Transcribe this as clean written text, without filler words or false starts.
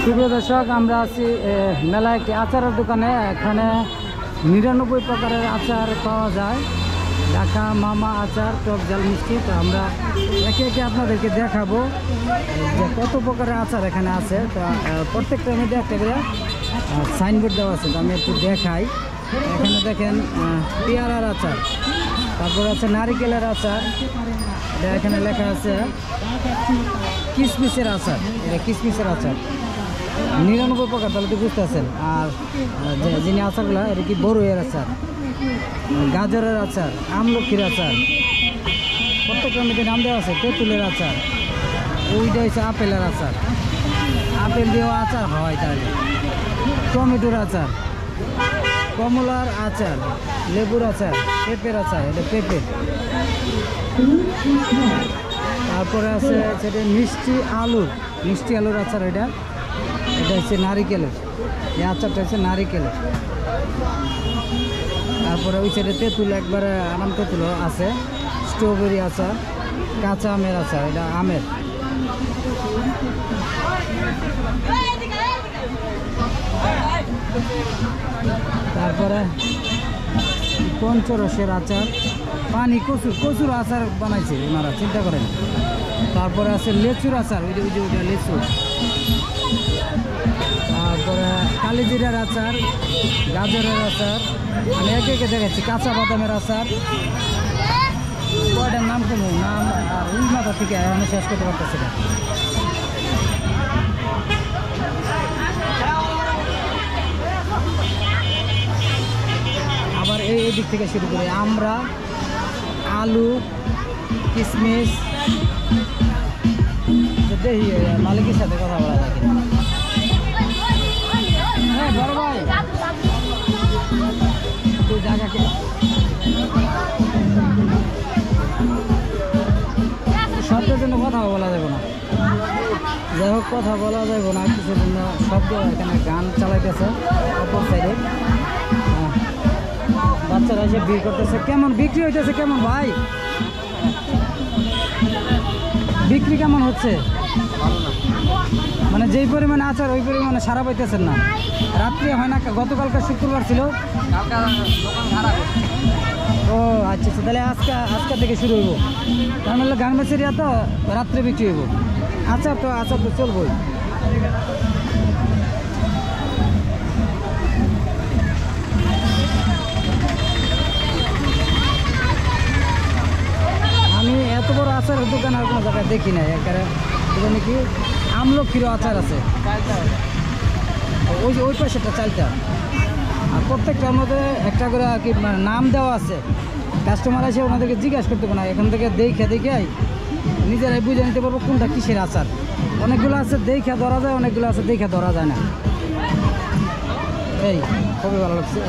সুপ্রিয় দর্শক, আমরা আছি মেলা একটি আচারের দোকানে। এখানে 99 প্রকারের আচার পাওয়া যায়। ঢাকা মামা আচার, টক ঝাল মিষ্টি। তো আমরা একে একে আপনাদেরকে দেখাবো যে কত প্রকারের আচার এখানে আছে। তো প্রত্যেকটার মধ্যে একটা করে সাইনবোর্ড দেওয়া আছে। তো আমি একটু দেখাই। এখানে দেখেন পেয়ারার আচার, তারপর আছে নারিকেলের আচার, এটা এখানে লেখা আছে কিশমিশের আচার, এটা কিশমিশের আচার 99 প্রকার, তাহলে তো বুঝতেছেন। আর যিনি আচারগুলো, এটা কি বড়ইয়ের আচার, গাজরের আচার, আমলক্ষীর আচার, প্রত্যেকটার মধ্যে নাম দেওয়া আছে। তেঁতুলের আচার, ওইটা হচ্ছে আপেলের আচার, আপেল দিয়েও আচার হয়। তাহলে টমেটোর আচার, কমলার আচার, লেবুর আচার, পেঁপের আচার, এটা পেঁপে। তারপরে আছে সেটা মিষ্টি আলুর আচার, এটা হচ্ছে নারিকেলের, এই আচারটা হচ্ছে নারিকেলের। তারপরে ওই সাইডে তেঁতুল, একবারে আরাম তেঁতুল আছে, স্ট্রবেরি আচার, কাঁচা আমের আচার, এটা আমের। তারপরে পঞ্চরসের আচার, পানি কচুর আচার বানাইছে ওনারা, চিন্তা করেন। তারপরে আছে লেচুর আচার, ওইটা লেচু। তারপরে কালিজিরার আচার, গাজরের আচার, আমি একে একে দেখাচ্ছি। কাঁচা বাদামের আচার, কয়টার নাম কমু, নাম আর ওই মাথা থেকে আমি শেষ করতে পারতেছি না। আবার এই দিক থেকে শুরু করি আমরা, আলু, কিশমিশ। দেখি মালিকের সাথে কথা বলা যায় কিনা। হ্যাঁ বড় ভাই, তুই জায়গাকে শব্দের জন্য কথা বলা যাবে না। যাই হোক, কথা বলা যাবে না কিছুর জন্য। শব্দ এখানে গান চালাইতেছে অপর সাইডে, বাচ্চারা এসে বিক্রি করতেছে। কেমন বিক্রি হইতেছে? কেমন ভাই বিক্রি কেমন হচ্ছে? মানে যেই পরিমাণে আচার ওই পরিমাণে সারা পাইতেছেন না? রাত্রে হয় না? গতকালকে শুক্রবার ছিল। ও আচ্ছা, তাহলে আজকে থেকে শুরু হইব। তার মানে গার্মেন্টস এরিয়া তো রাত্রে বিক্রি হইব। আচার তো চলবই। আমি এত বড় আচারের দোকান আর কোনো জায়গায় দেখি নাই। এখানে কি আমলক্ষীরও আচার আছে, ওই পাশেটা চালটা। আর প্রত্যেকটার মধ্যে একটা করে আর কি নাম দেওয়া আছে। কাস্টমার এসে ওনাদেরকে জিজ্ঞাসা করতে পারে না, এখান থেকে দেখে নিজেরাই বুঝে নিতে পারবো কোনটা কিসের আচার। অনেকগুলো আছে দেখে ধরা যায়, অনেকগুলো আছে দেখে ধরা যায় না। এই খুবই ভালো লাগছে।